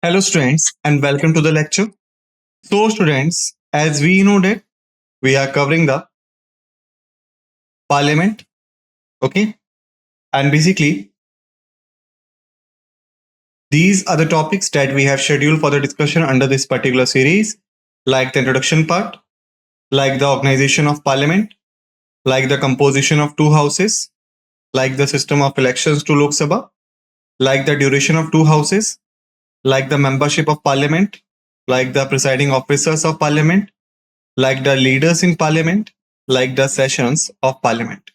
Hello students and welcome to the lecture. So students, as we know that we are covering the parliament, okay? And basically these are the topics that we have scheduled for the discussion under this particular series, like the introduction part, like the organization of parliament, like the composition of two houses, like the system of elections to Lok Sabha, like the duration of two houses, like the membership of parliament, like the presiding officers of parliament, like the leaders in parliament, like the sessions of parliament,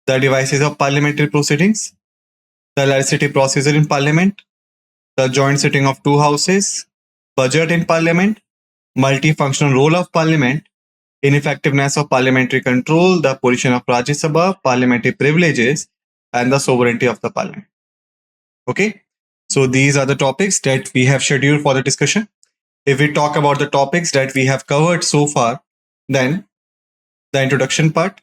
the devices of parliamentary proceedings, the legislative procedure in parliament, the joint sitting of two houses, budget in parliament, multifunctional role of parliament, ineffectiveness of parliamentary control, the position of Rajya Sabha, parliamentary privileges, and the sovereignty of the parliament. Okay, so these are the topics that we have scheduled for the discussion. If we talk about the topics that we have covered so far, then the introduction part,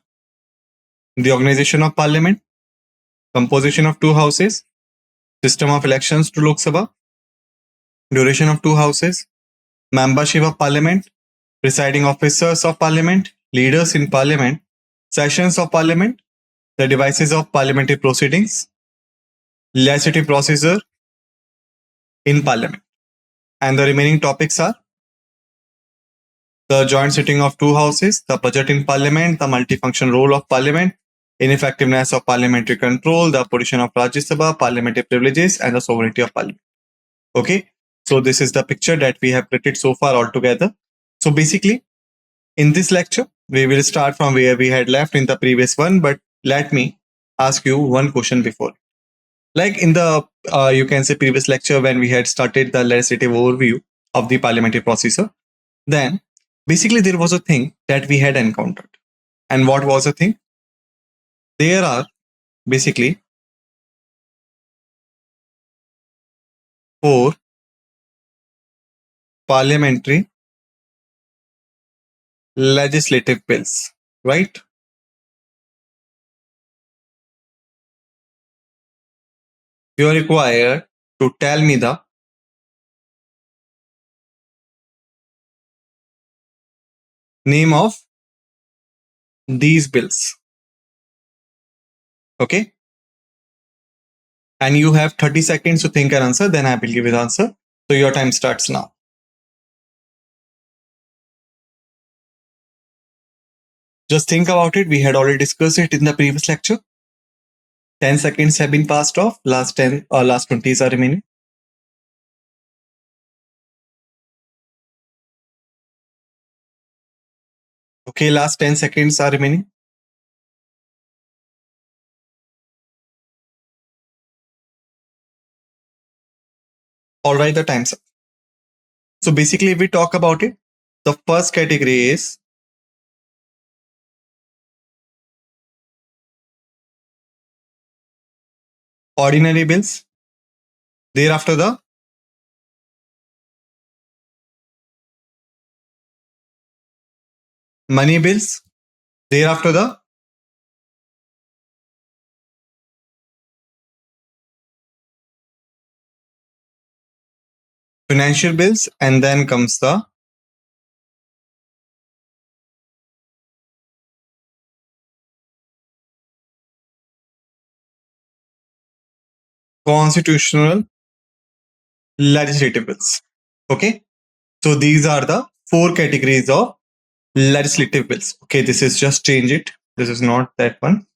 the organization of parliament, composition of two houses, system of elections to Lok Sabha, duration of two houses, membership of parliament, presiding officers of parliament, leaders in parliament, sessions of parliament, the devices of parliamentary proceedings, legislative procedure in parliament. And the remaining topics are the joint sitting of two houses, the budget in parliament, the multifunction role of parliament, ineffectiveness of parliamentary control, the position of Rajya Sabha, parliamentary privileges, and the sovereignty of parliament. Okay, so this is the picture that we have created so far altogether. So basically, in this lecture, we will start from where we had left in the previous one, but let me ask you one question before. Like in the, you can say previous lecture when we had started the legislative overview of the parliamentary procedure, then basically there was a thing that we had encountered. And what was the thing? There are basically 4 parliamentary legislative bills, right? You are required to tell me the name of these bills. Okay? And you have 30 seconds to think an answer, then I will give you the answer. So your time starts now. Just think about it. We had already discussed it in the previous lecture. 10 seconds have been passed off. Last 10 or last 20s are remaining. Okay, last 10 seconds are remaining. All right, the time's up. So basically, if we talk about it, the first category is ordinary bills. Thereafter, the money bills. Thereafter, the financial bills, and then comes the constitutional legislative bills. Okay, so these are the 4 categories of legislative bills. Okay, this is just change it. This is not that one.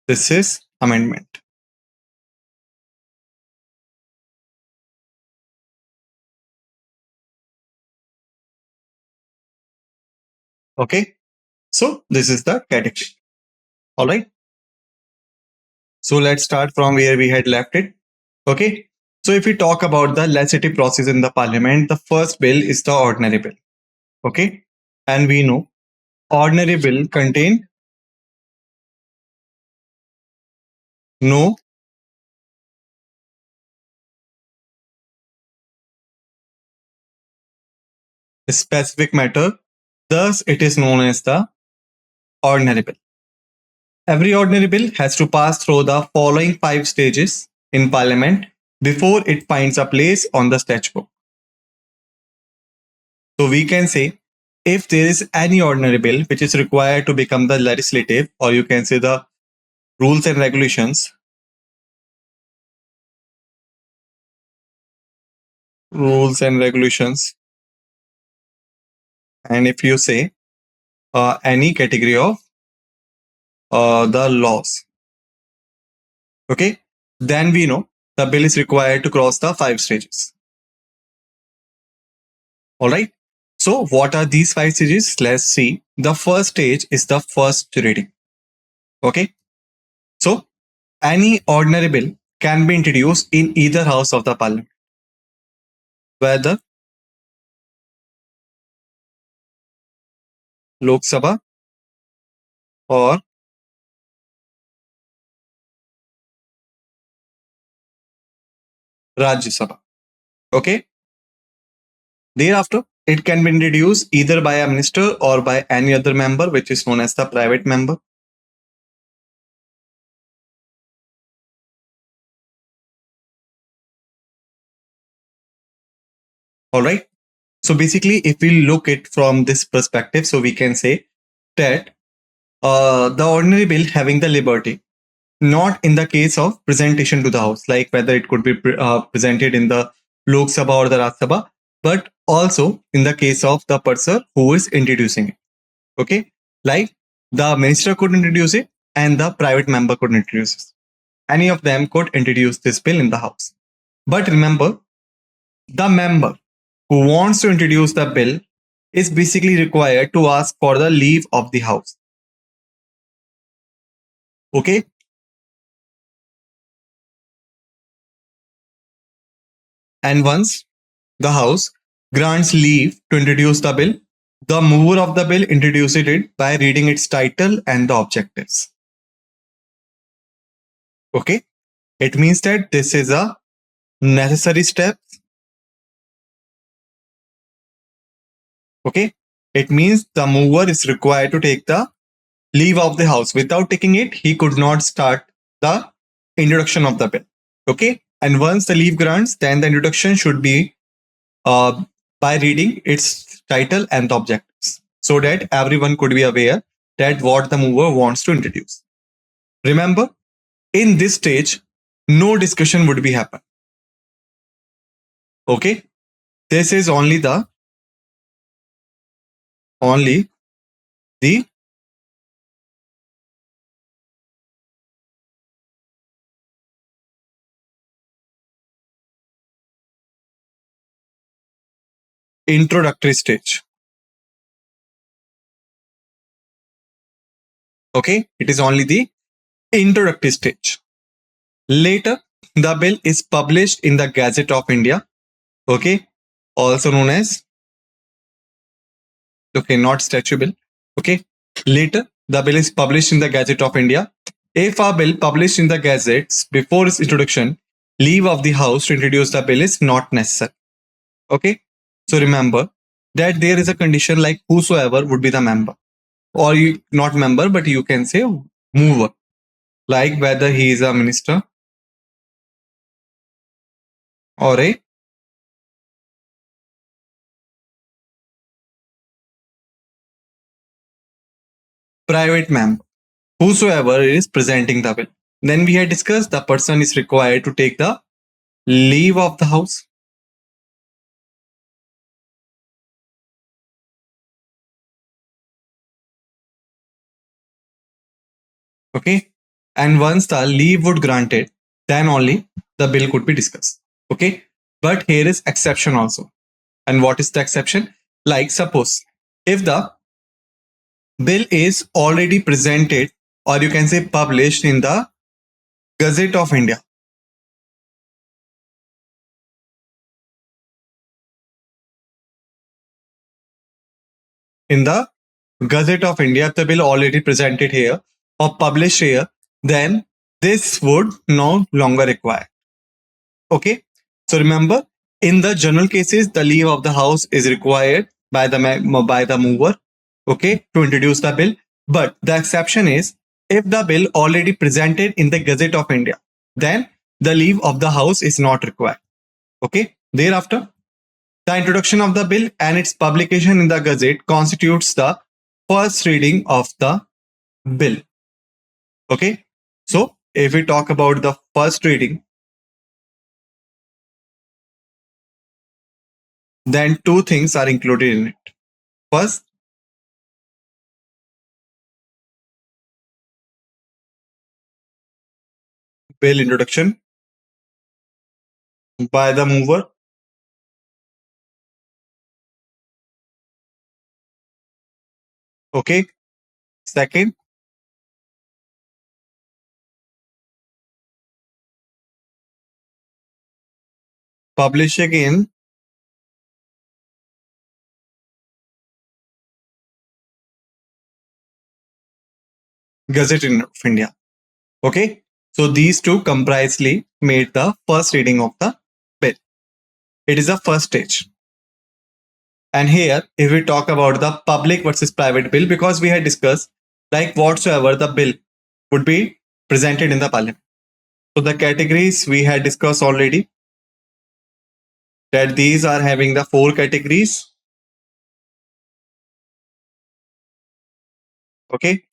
This is amendment. Okay, so this is the category. All right. So let's start from where we had left it. Okay. So if we talk about the legislative process in the parliament, the first bill is the ordinary bill. Okay. And we know ordinary bill contain no specific matter. Thus, it is known as the ordinary bill. Every ordinary bill has to pass through the following 5 stages in parliament before it finds a place on the statute book. So we can say if there is any ordinary bill which is required to become the legislative, or you can say the rules and regulations, and if you say any category of the laws, okay, then we know the bill is required to cross the 5 stages. All right. So what are these 5 stages? Let's see. The first stage is the first reading. Okay. So any ordinary bill can be introduced in either house of the parliament, whether Lok Sabha or Rajya Sabha. Okay. Thereafter, it can be introduced either by a minister or by any other member, which is known as the private member. All right. So basically, if we look it from this perspective, so we can say that the ordinary bill having the liberty, not in the case of presentation to the house, like whether it could be presented in the Lok Sabha or the Rajya Sabha, but also in the case of the person who is introducing it. Okay, like the minister could introduce it and the private member could introduce it. Any of them could introduce this bill in the house. But remember, the member who wants to introduce the bill is basically required to ask for the leave of the house. Okay. And once the house grants leave to introduce the bill, the mover of the bill introduces it by reading its title and the objectives. Okay. It means that this is a necessary step. Okay. It means the mover is required to take the leave of the house. Without taking it, he could not start the introduction of the bill. Okay. And once the leave grants, then the introduction should be by reading its title and the objectives, so that everyone could be aware that what the mover wants to introduce. Remember, in this stage, no discussion would be happen. Okay. This is only the introductory stage. Okay. It is only the introductory stage. Later, the bill is published in the Gazette of India. Okay. Also known as, okay, not statute bill. Okay. Later, the bill is published in the Gazette of India. If a bill published in the gazettes before its introduction, leave of the house to introduce the bill is not necessary. Okay. So remember that there is a condition like whosoever would be the member, or you not member, but you can say mover, like whether he is a minister or a private member, whosoever is presenting the bill. Then we had discussed the person is required to take the leave of the house. Okay. And once the leave would granted, then only the bill could be discussed. Okay. But here is exception also. And what is the exception? Like suppose if the bill is already presented, or you can say published in the Gazette of India. In the Gazette of India, the bill already presented here or published here, then this would no longer require. Okay. So remember, in the general cases, the leave of the house is required by the mover, okay, to introduce the bill. But the exception is if the bill already presented in the Gazette of India, then the leave of the House is not required. Okay. Thereafter, the introduction of the bill and its publication in the Gazette constitutes the first reading of the bill. Okay. So, if we talk about the first reading, then two things are included in it. First, bill introduction by the mover. Okay. Second, publishing in Gazette of India. Okay. So these two comprisely made the first reading of the bill. It is the first stage. And here, if we talk about the public versus private bill, because we had discussed like whatsoever the bill would be presented in the parliament. So the categories we had discussed already, that these are having the 4 categories. Okay.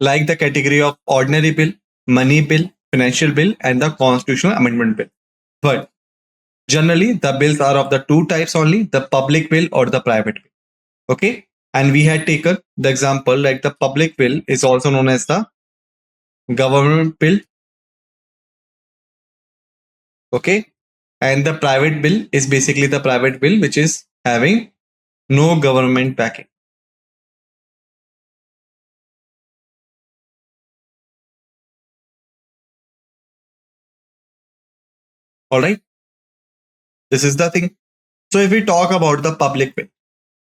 Like the category of ordinary bill, money bill, financial bill, and the constitutional amendment bill. But generally, the bills are of the two types only, the public bill or the private bill. Okay. And we had taken the example like the public bill is also known as the government bill. Okay. And the private bill is basically the private bill which is having no government backing. All right. This is the thing. So if we talk about the public bill,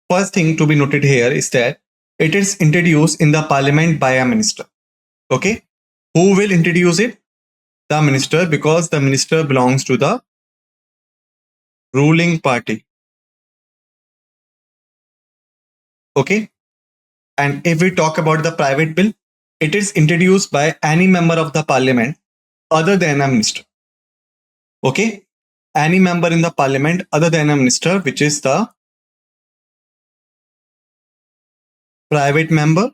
first thing to be noted here is that it is introduced in the parliament by a minister. Okay. Who will introduce it? The minister, because the minister belongs to the ruling party. Okay. And if we talk about the private bill, it is introduced by any member of the parliament other than a minister. Okay. Any member in the parliament other than a minister, which is the private member,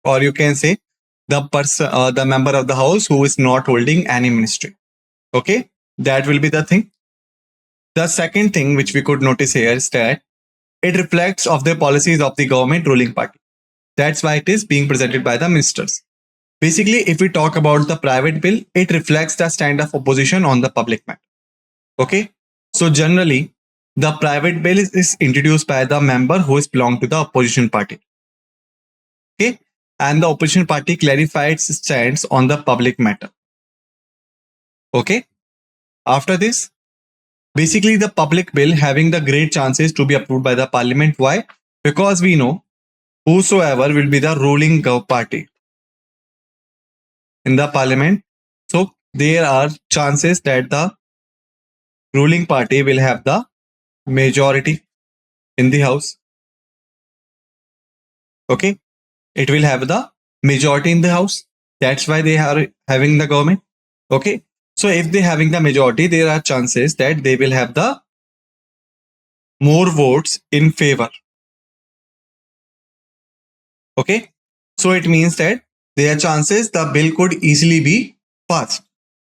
or you can say the person, the member of the house who is not holding any ministry. Okay. That will be the thing. The second thing which we could notice here is that it reflects of the policies of the government ruling party. That's why it is being presented by the ministers. Basically, if we talk about the private bill, it reflects the stand of opposition on the public matter. Okay. So generally, the private bill is introduced by the member who is belong to the opposition party. Okay. And the opposition party clarifies its stance on the public matter. Okay. After this, basically the public bill having the great chances to be approved by the parliament. Why? Because we know whosoever will be the ruling party in the parliament. So there are chances that the ruling party will have the majority in the house. Okay. It will have the majority in the house. That's why they are having the government. Okay. So if they having the majority, there are chances that they will have the more votes in favor. Okay. So it means that there are chances the bill could easily be passed.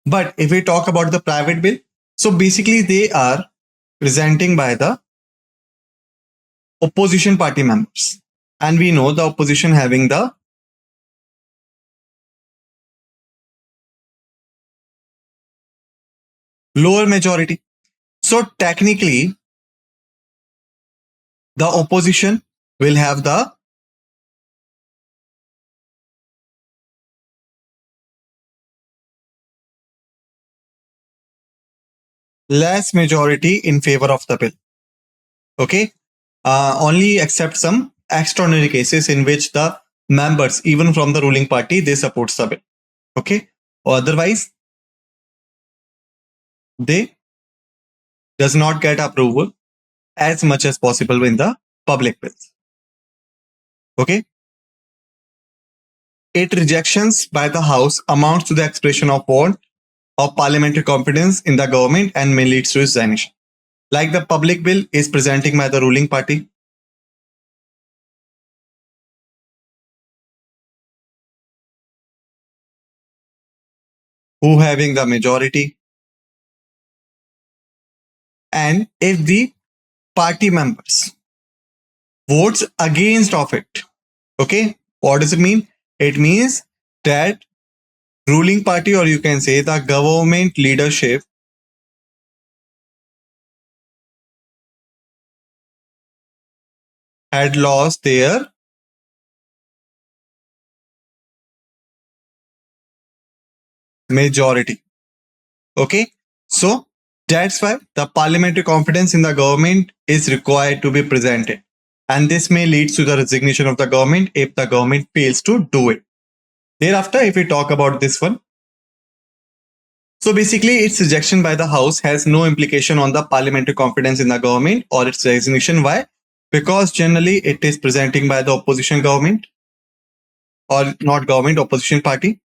But if we talk about the private bill, so basically they are presenting by the opposition party members. And we know the opposition having the lower majority. So technically, the opposition will have the less majority in favor of the bill. Okay. Only except some extraordinary cases in which the members, even from the ruling party, they support the bill. Okay. Or otherwise, they does not get approval as much as possible in the public bills. Okay. its rejections by the House amounts to the expression of want of parliamentary confidence in the government and may lead to resignation. Like the public bill is presenting by the ruling party, who having the majority, and if the party members votes against of it, okay, what does it mean? It means that ruling party, or you can say the government leadership, had lost their majority. Okay, so that's why the parliamentary confidence in the government is required to be presented, and this may lead to the resignation of the government if the government fails to do it. Thereafter, if we talk about this one, so basically its rejection by the House has no implication on the parliamentary confidence in the government or its resignation. Why? Because generally it is presenting by the opposition government, or not government, opposition party,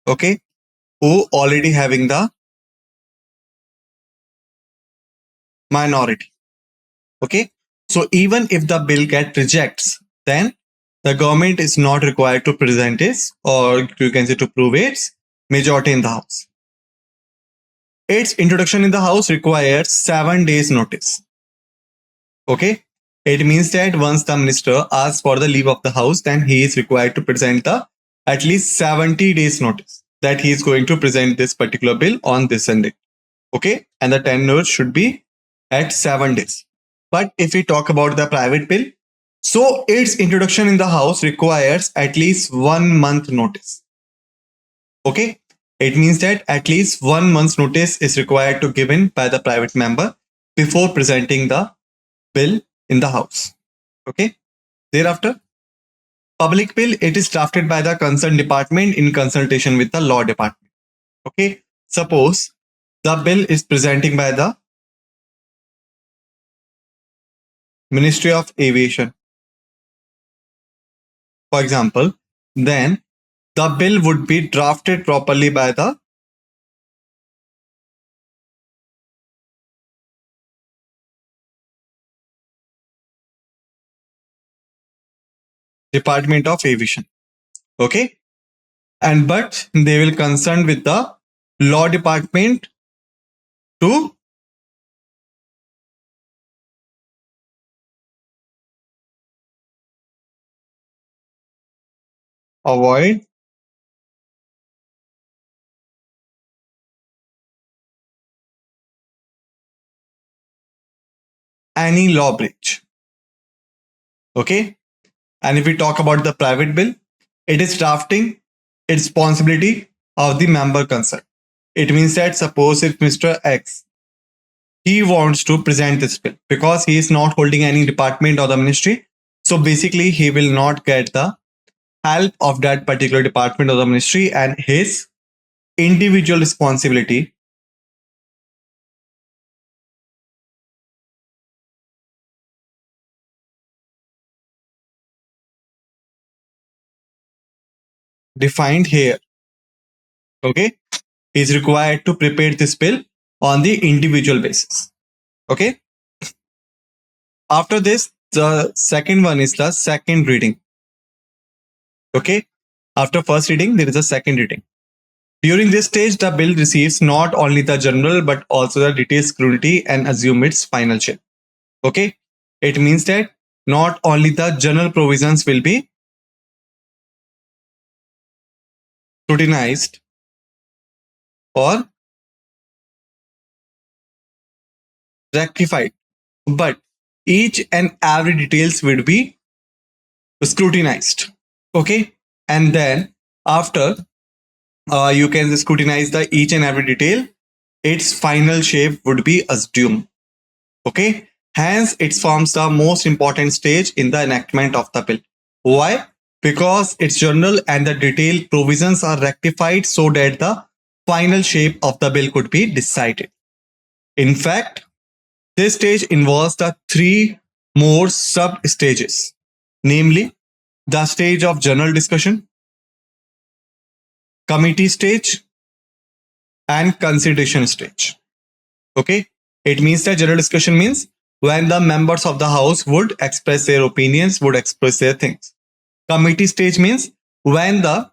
okay, who already having the minority. Okay, so even if the bill get rejects, then the government is not required to present its, or you can say to prove its majority in the House. Its introduction in the House requires 7 days notice. Okay, it means that once the minister asks for the leave of the House, then he is required to present the at least 70 days notice that he is going to present this particular bill on this Sunday. Okay, and the tenure should be at 7 days. But if we talk about the private bill, so its introduction in the House requires at least 1 month notice. Okay, it means that at least 1 month's notice is required to given by the private member before presenting the bill in the House. Okay, thereafter, public bill, it is drafted by the concerned department in consultation with the law department. Okay, suppose the bill is presenting by the Ministry of Aviation, for example, then the bill would be drafted properly by the Department of Aviation. Okay, and but they will concern with the law department to avoid any law breach. Okay, and if we talk about the private bill, it is drafting its responsibility of the member concerned. It means that suppose if Mr. X, he wants to present this bill because he is not holding any department or the ministry, so basically he will not get the help of that particular department or the ministry, and his individual responsibility defined here. Okay, is required to prepare this bill on the individual basis. Okay, after this, the second one is the second reading. Okay, after first reading, there is a second reading. During this stage, the bill receives not only the general but also the detailed scrutiny and assume its final shape. Okay, it means that not only the general provisions will be scrutinized or rectified, but each and every details will be scrutinized. Okay, and then after you can scrutinize the each and every detail, its final shape would be assumed. Okay, hence it forms the most important stage in the enactment of the bill. Why? Because its general and the detailed provisions are rectified so that the final shape of the bill could be decided. In fact, this stage involves the 3 more sub stages, namely the stage of general discussion, committee stage, and consideration stage. Okay, it means that general discussion means when the members of the house would express their opinions, would express their things. Committee stage means when the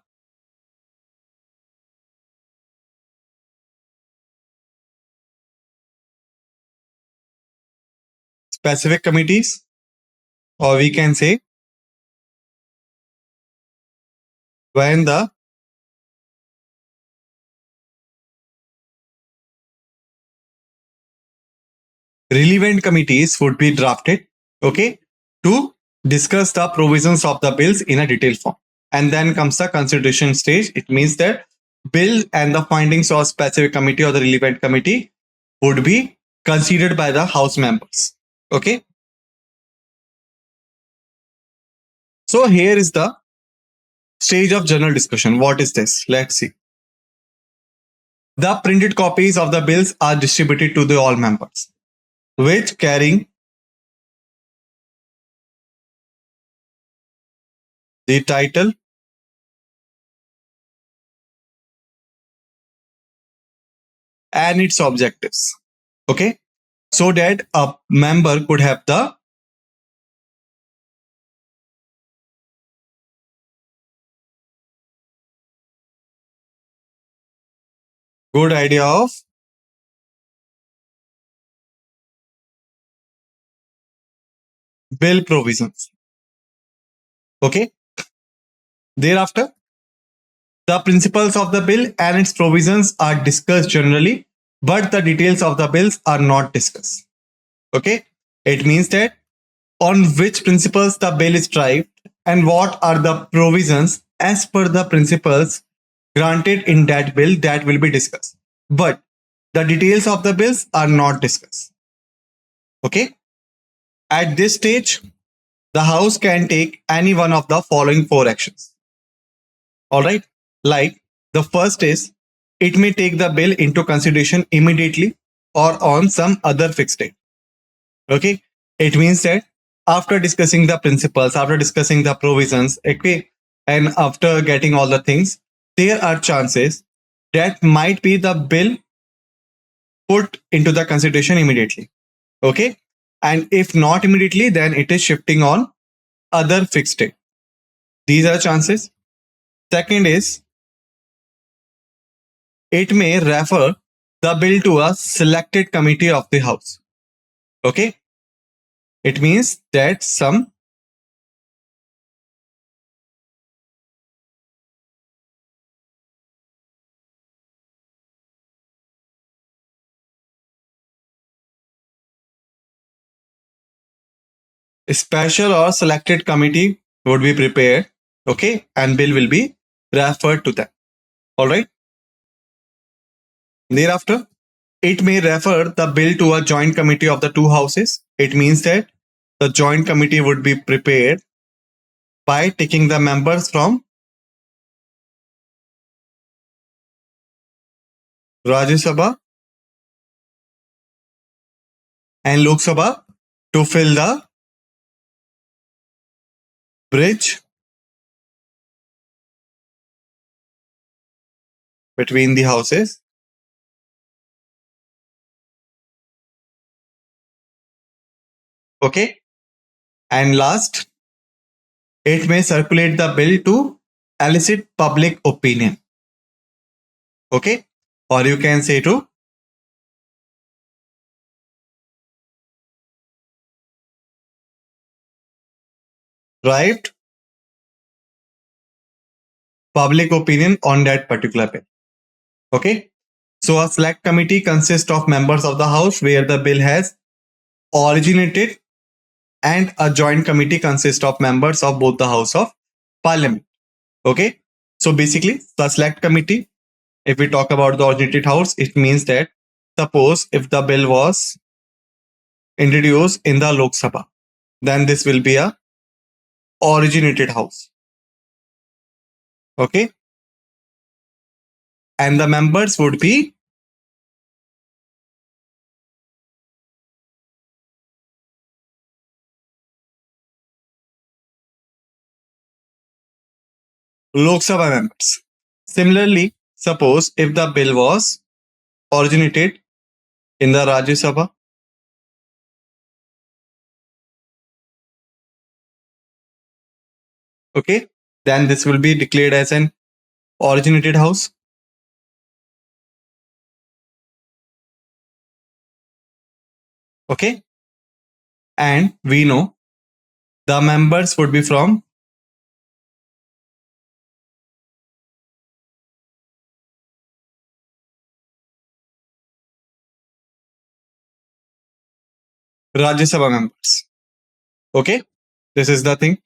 specific committees, or we can say when the relevant committees would be drafted, okay, to discuss the provisions of the bills in a detailed form. And then comes the consideration stage. It means that bill and the findings of specific committee or the relevant committee would be considered by the house members. Okay. So here is the stage of general discussion. What is this? Let's see. The printed copies of the bills are distributed to the all members, which carrying the title and its objectives. Okay. So that a member could have the good idea of bill provisions. Okay. Thereafter, the principles of the bill and its provisions are discussed generally, but the details of the bills are not discussed. Okay. It means that on which principles the bill is derived and what are the provisions as per the principles granted in that bill that will be discussed. But the details of the bills are not discussed. Okay. At this stage, the house can take any one of the following four actions. All right. Like the first is it may take the bill into consideration immediately or on some other fixed date. Okay. It means that after discussing the principles, after discussing the provisions, okay, and after getting all the things, there are chances that might be the bill put into the consideration immediately. Okay. And if not immediately, then it is shifting on other fixed date. These are chances. Second is it may refer the bill to a selected committee of the house. Okay. It means that some special or selected committee would be prepared. Okay. And bill will be referred to them. All right. Thereafter, it may refer the bill to a joint committee of the two houses. It means that the joint committee would be prepared by taking the members from Rajya Sabha and Lok Sabha to fill the bridge between the houses. Okay. And last, it may circulate the bill to elicit public opinion. Okay. Or you can say to drive public opinion on that particular bill. Okay. So a select committee consists of members of the house where the bill has originated, and a joint committee consists of members of both the house of parliament. Okay. So basically the select committee, if we talk about the originated house, it means that suppose if the bill was introduced in the Lok Sabha, then this will be a originated house. Okay. And the members would be Lok Sabha members. Similarly, suppose if the bill was originated in the Rajya Sabha, okay, then this will be declared as an originated house. Okay, and we know the members would be from Rajya Sabha members. Okay, this is the thing.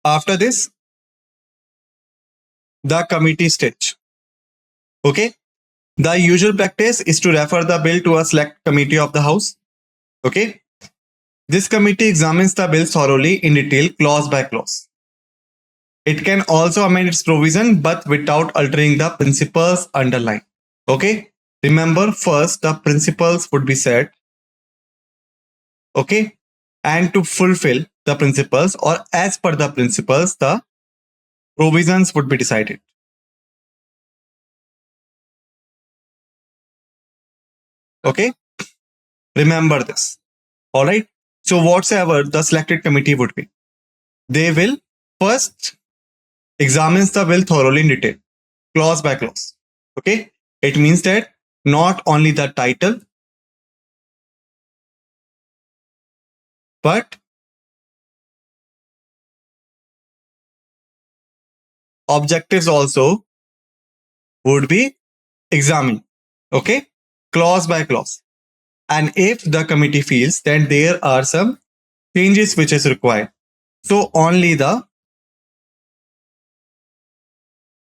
After this, the committee stage. Okay, the usual practice is to refer the bill to a select committee of the House. Okay, this committee examines the bill thoroughly in detail, clause by clause. It can also amend its provision, but without altering the principles underlying. Okay, remember first the principles would be set. Okay, and to fulfill the principles or as per the principles, the provisions would be decided. Okay, remember this. All right. So whatsoever the selected committee would be, they will first examines the bill thoroughly in detail, clause by clause. Okay, it means that not only the title, but objectives also would be examined. Okay, clause by clause. And if the committee feels that there are some changes which is required, so only the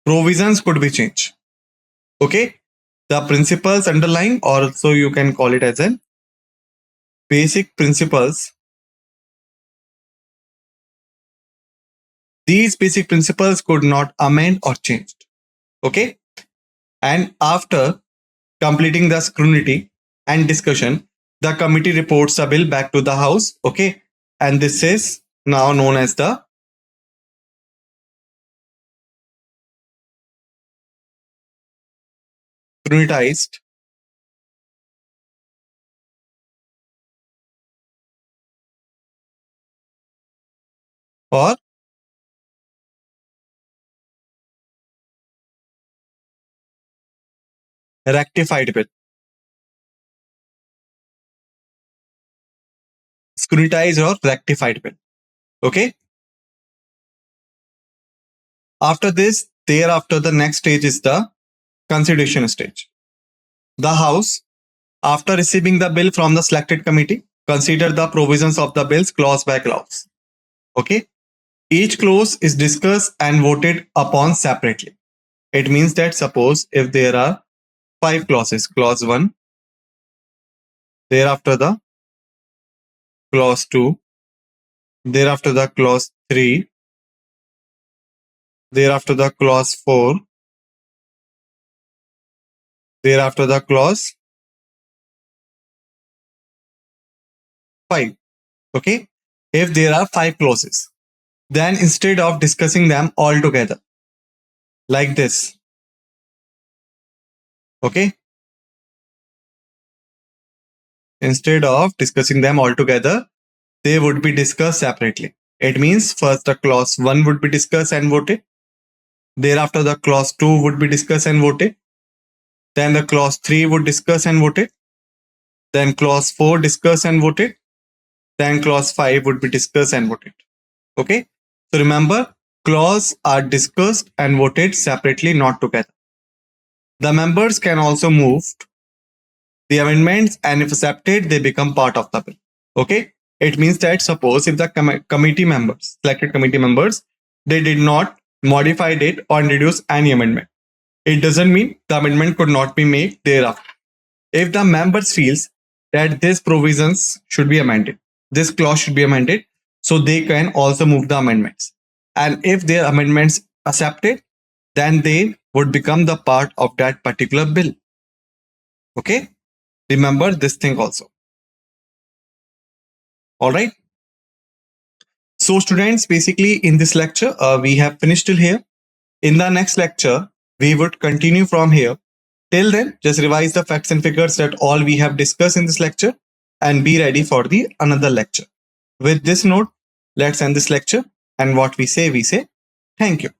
provisions could be changed. Okay, the principles underlying, or so you can call it as an basic principles. These basic principles could not amend or changed. Okay, and after completing the scrutiny and discussion, the committee reports the bill back to the House. Okay, and this is now known as the scrutinized or rectified bill. Scrutinized or rectified bill. Okay. After this, thereafter, the next stage is the consideration stage. The House, after receiving the bill from the selected committee, consider the provisions of the bills clause by clause. Okay. Each clause is discussed and voted upon separately. It means that suppose if there are 5 clauses, clause 1, thereafter the clause 2, thereafter the clause 3, thereafter the clause 4, thereafter the clause 5. Okay, if there are 5 clauses, then instead of discussing them all together like this, okay, instead of discussing them all together, they would be discussed separately. It means first the clause 1 would be discussed and voted, thereafter the clause 2 would be discussed and voted, then the clause 3 would discuss and voted, then clause 4 discuss and voted, then clause 5 would be discussed and voted. Okay, so remember, clauses are discussed and voted separately, not together. The members can also move the amendments, and if accepted, they become part of the bill. Okay, it means that suppose if the committee members, selected committee members, they did not modify it or introduce any amendment, it doesn't mean the amendment could not be made thereafter. If the members feels that these provisions should be amended, this clause should be amended, so they can also move the amendments. And if their amendments accepted, then they would become the part of that particular bill. Okay, remember this thing also. All right. So students, basically in this lecture, we have finished till here. In the next lecture, we would continue from here. Till then, just revise the facts and figures that all we have discussed in this lecture and be ready for the another lecture. With this note, let's end this lecture, and what we say, thank you.